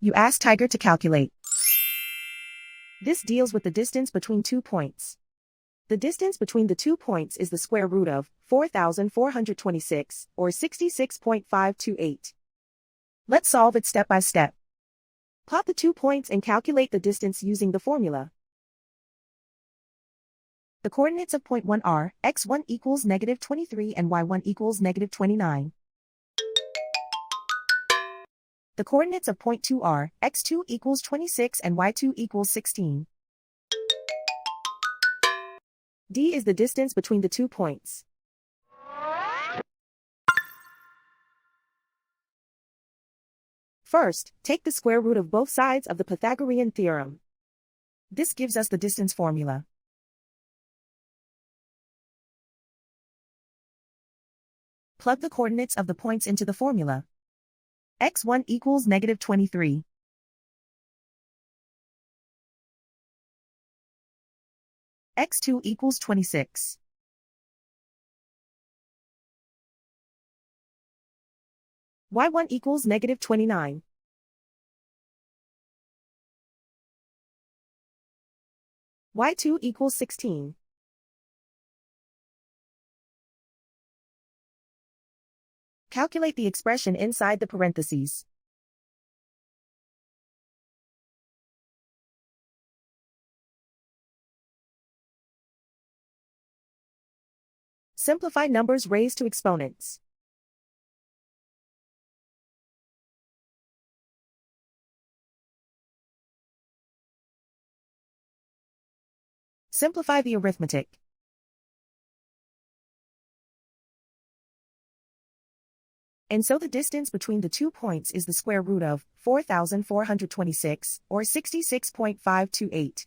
You ask Tiger to calculate. This deals with the distance between 2 points. The distance between the 2 points is the square root of 4,426, or 66.528. Let's solve it step by step. Plot the 2 points and calculate the distance using the formula. The coordinates of point 1 are x1 equals -23 and y1 equals -29. The coordinates of point 2 are x2 equals 26 and y2 equals 16. D is the distance between the 2 points. First, take the square root of both sides of the Pythagorean theorem. This gives us the distance formula. Plug the coordinates of the points into the formula. x1 equals -23. x2 equals 26. y1 equals -29. y2 equals 16. Calculate the expression inside the parentheses. Simplify numbers raised to exponents. Simplify the arithmetic. And so the distance between the 2 points is the square root of 4,426, or 66.528.